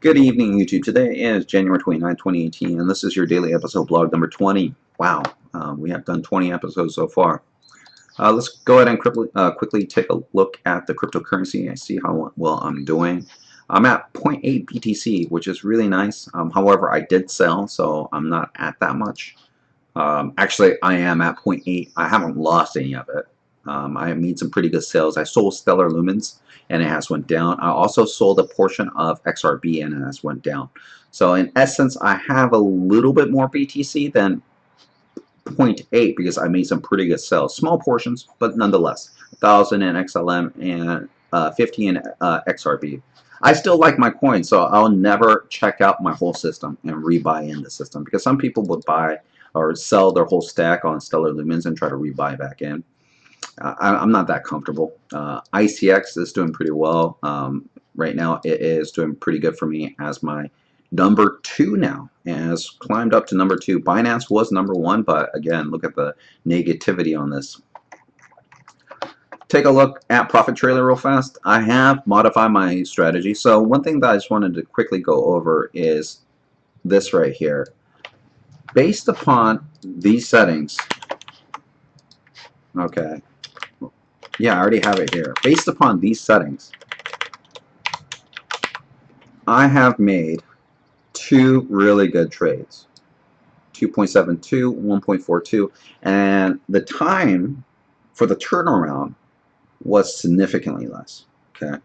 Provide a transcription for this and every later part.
Good evening, YouTube. Today is January 29, 2018, and this is your daily episode blog number 20. Wow, we have done 20 episodes so far. Let's go ahead and quickly take a look at the cryptocurrency and see how well I'm doing. I'm at 0.8 BTC, which is really nice. However, I did sell, so I'm not at that much. Actually, I am at 0.8. I haven't lost any of it. I made some pretty good sales. I sold Stellar Lumens and it has went down. I also sold a portion of XRB and it has went down. So in essence, I have a little bit more BTC than 0.8 because I made some pretty good sales. Small portions, but nonetheless. 1,000 in XLM and 50 in XRB. I still like my coin, so I'll never check out my whole system and rebuy in the system because some people would buy or sell their whole stack on Stellar Lumens and try to rebuy back in. I'm not that comfortable. ICX is doing pretty well. Right now it is doing pretty good for me as my number 2 now. It has climbed up to number 2. Binance was number 1, but again, look at the negativity on this. Take a look at Profit Trailer real fast. I have modified my strategy. So one thing that I just wanted to quickly go over is this right here. Based upon these settings, okay. Yeah, I already have it here. Based upon these settings, I have made 2 really good trades. 2.72, 1.42, and the time for the turnaround was significantly less. Okay,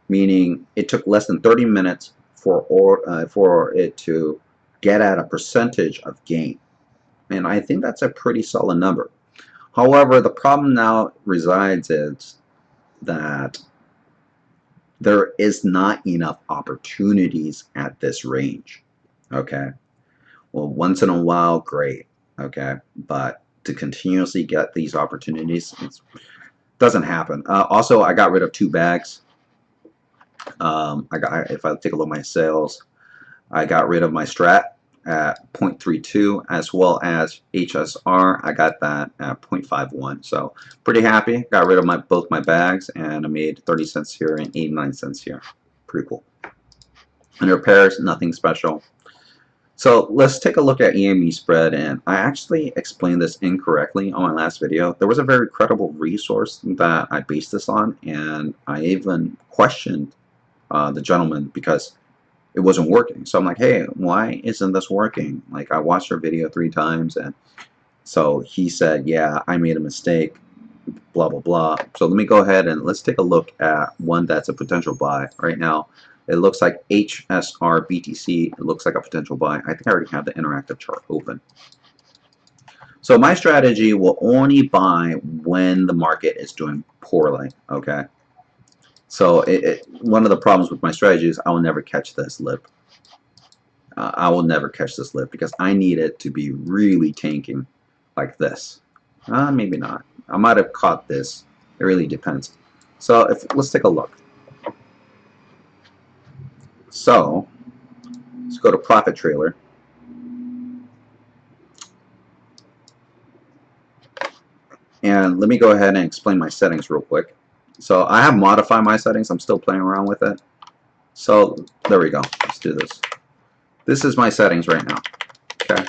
meaning it took less than 30 minutes for it to get at a percentage of gain, and I think that's a pretty solid number. However, the problem now resides is that there is not enough opportunities at this range. Okay, well, once in a while, great. Okay, but to continuously get these opportunities, it doesn't happen. Also, I got rid of 2 bags. If I take a look at my sales, I got rid of my strat at 0.32 as well as HSR. I got that at 0.51. So pretty happy. Got rid of both my bags and I made 30 cents here and 89 cents here. Pretty cool. And repairs, nothing special. So let's take a look at EMASPREAD, and I actually explained this incorrectly on my last video. There was a very credible resource that I based this on, and I even questioned the gentleman because it wasn't working. So I'm like, hey, why isn't this working? Like, I watched your video 3 times, and so he said, yeah, I made a mistake, blah, blah, blah. So let me go ahead and let's take a look at one that's a potential buy. Right now, it looks like HSR BTC. It looks like a potential buy. I think I already have the interactive chart open. So my strategy will only buy when the market is doing poorly, okay? So one of the problems with my strategy is I will never catch this lip. I will never catch this lip because I need it to be really tanking like this. Maybe not. I might have caught this. It really depends. So let's take a look. So let's go to Profit Trailer. And let me go ahead and explain my settings real quick. So I have modified my settings. I'm still playing around with it. So there we go. Let's do this. This is my settings right now. Okay.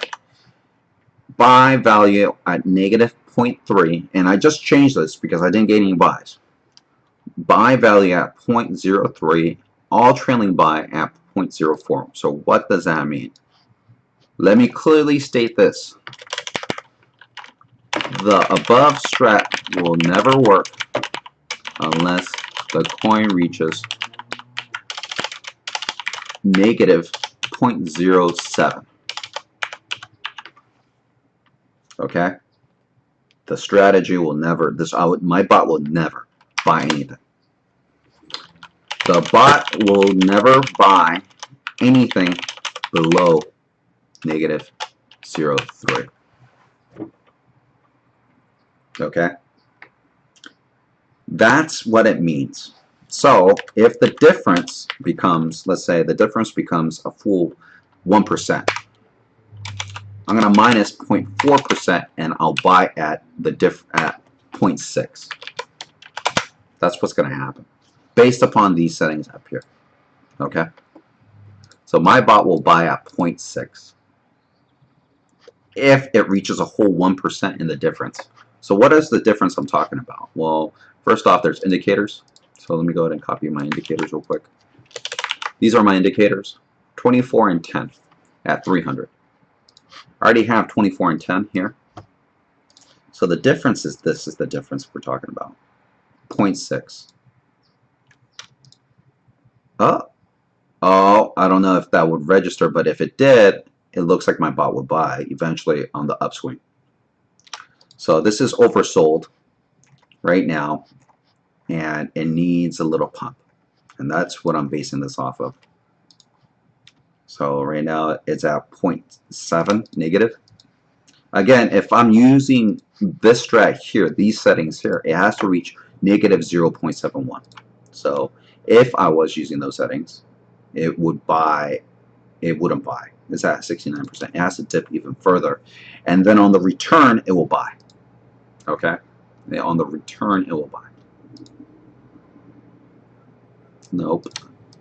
Buy value at negative 0.3. And I just changed this because I didn't get any buys. Buy value at 0.03. All trailing buy at 0.04. So what does that mean? Let me clearly state this. The above strat will never work unless the coin reaches negative 0.07. Okay? The strategy will never, my bot will never buy anything. The bot will never buy anything below negative 0.03. Okay? That's what it means. So if the difference becomes, let's say the difference becomes a full 1%, I'm going to minus 0.4% and I'll buy at the at 0.6. That's what's going to happen based upon these settings up here. Okay? So my bot will buy at 0.6 if it reaches a whole 1% in the difference. So what is the difference I'm talking about? Well, first off, there's indicators. So let me go ahead and copy my indicators real quick. These are my indicators, 24 and 10 at 300. I already have 24 and 10 here. So the difference is, this is the difference we're talking about, 0.6. Oh, I don't know if that would register, but if it did, it looks like my bot would buy eventually on the upswing. So this is oversold right now, and it needs a little pump. And that's what I'm basing this off of. So right now it's at 0.7 negative. Again, if I'm using this strat here, these settings here, it has to reach negative 0.71. So if I was using those settings, it would buy, it wouldn't buy. It's at 69%. It has to dip even further. And then on the return, it will buy. Okay? On the return, it will buy. Nope.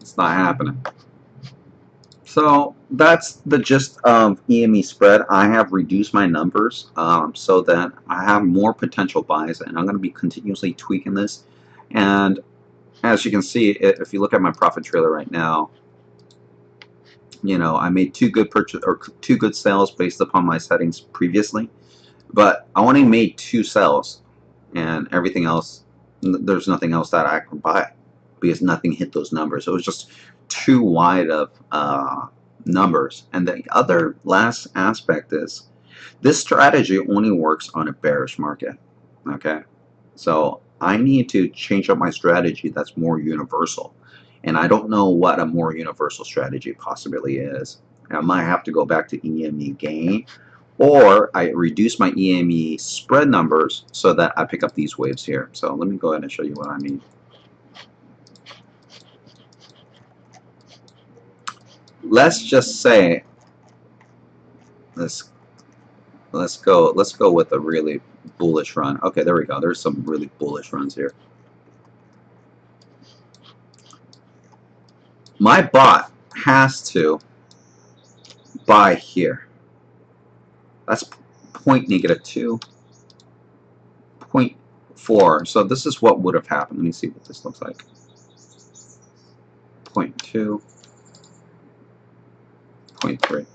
It's not happening. So that's the gist of EMASPREAD. I have reduced my numbers so that I have more potential buys, and I'm going to be continuously tweaking this. And as you can see, if you look at my profit trailer right now, you know, I made two good sales based upon my settings previously, but I only made 2 sales, and everything else, there's nothing else that I could buy because nothing hit those numbers. It was just too wide of numbers. And the other last aspect is this strategy only works on a bearish market. Okay, so I need to change up my strategy that's more universal, and I don't know what a more universal strategy possibly is. I might have to go back to EME gain, or I reduce my EME spread numbers so that I pick up these waves here. So let me go ahead and show you what I mean. Let's just say let's go with a really bullish run. Okay, there we go. There's some really bullish runs here. My bot has to buy here. That's -2, 0.4. So this is what would have happened. Let me see what this looks like. 0.2, 0.3.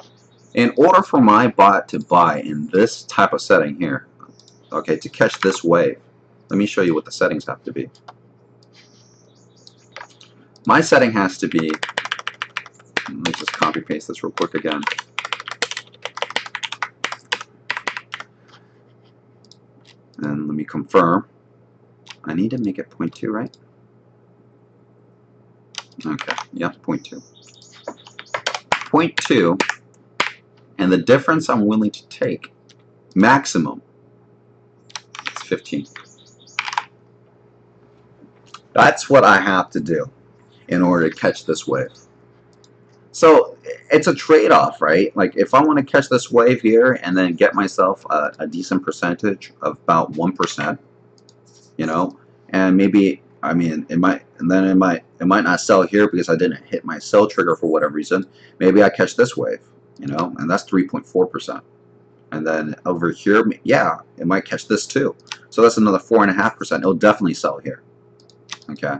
In order for my bot to buy in this type of setting here, okay, to catch this wave, let me show you what the settings have to be. My setting has to be, let me just copy paste this real quick again. And let me confirm. I need to make it 0.2, right? Okay, yeah, 0.2. 0.2, and the difference I'm willing to take, maximum, is 15. That's what I have to do in order to catch this wave. So it's a trade-off, right? Like if I want to catch this wave here and then get myself a decent percentage of about 1%, you know, and maybe, I mean, it might not sell here because I didn't hit my sell trigger for whatever reason. Maybe I catch this wave, you know, and that's 3.4%. And then over here, yeah, it might catch this too. So that's another 4.5%. It'll definitely sell here. Okay,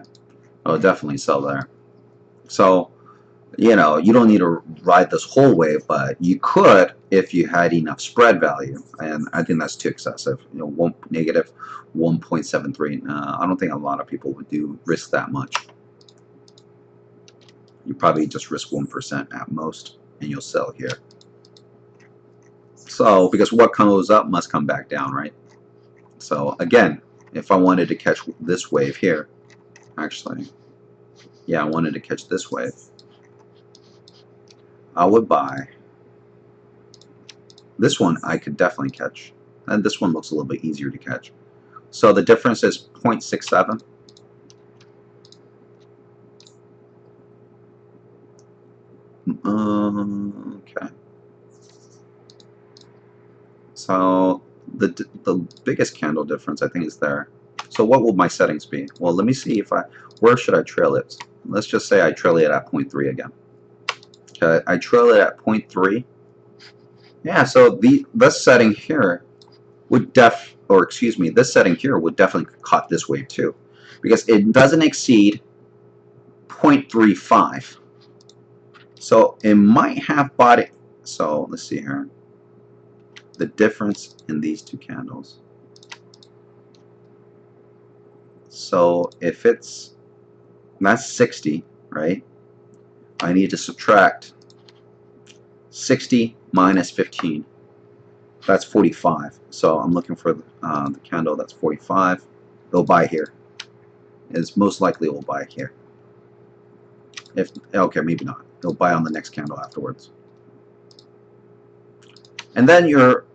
it'll definitely sell there. So, you know, you don't need to ride this whole wave, but you could if you had enough spread value, and I think that's too excessive. You know, negative 1.73. I don't think a lot of people would risk that much. You probably just risk 1% at most, and you'll sell here. So, because what comes up must come back down, right? So again, if I wanted to catch this wave here, actually, yeah, I wanted to catch this wave, I would buy this one. I could definitely catch, and this one looks a little bit easier to catch. So the difference is 0.67. Okay. So the biggest candle difference I think is there. So what will my settings be? Well, let me see if where should I trail it? Let's just say I trail it at 0.3 again. Okay, I trail it at 0.3. Yeah, so this setting here would this setting here would definitely caught this wave too, because it doesn't exceed 0.35. So it might have bought it. So let's see here. The difference in these two candles. So if that's 60, right? I need to subtract 60 minus 15. That's 45. So I'm looking for the candle that's 45. It'll buy here. It's most likely it will buy here. Okay, maybe not. It'll buy on the next candle afterwards. And then you're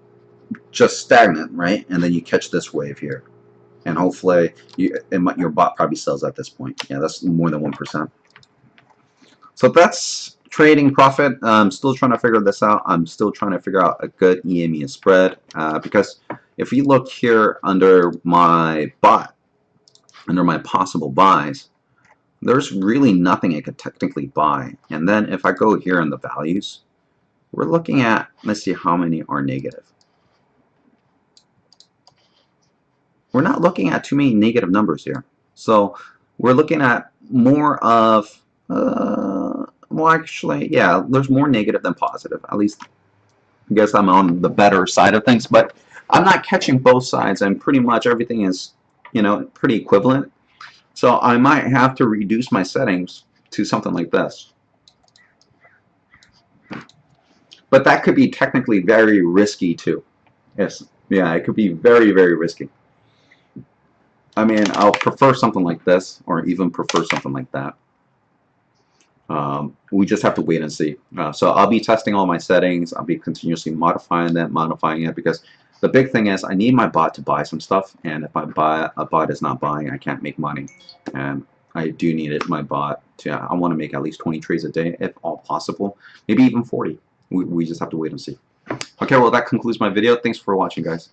just stagnant, right? And then you catch this wave here. And hopefully your bot probably sells at this point. Yeah, that's more than 1%. So that's trading profit. I'm still trying to figure this out. I'm still trying to figure out a good EMA spread because if you look here under my bot, under my possible buys, there's really nothing I could technically buy. And then if I go here in the values, we're looking at, let's see how many are negative. We're not looking at too many negative numbers here. So we're looking at more of, well, actually, yeah, there's more negative than positive. At least, I guess I'm on the better side of things. But I'm not catching both sides, and pretty much everything is, pretty equivalent. So I might have to reduce my settings to something like this. But that could be technically very risky too. Yes, yeah, it could be very, very risky. I mean, I'll prefer something like this, or even prefer something like that. We just have to wait and see. So I'll be testing all my settings. I'll be continuously modifying it, because the big thing is I need my bot to buy some stuff, and if a bot is not buying, I can't make money. And I do need my bot to, I want to make at least 20 trades a day, if all possible, maybe even 40. We just have to wait and see. Okay, well, that concludes my video. Thanks for watching, guys.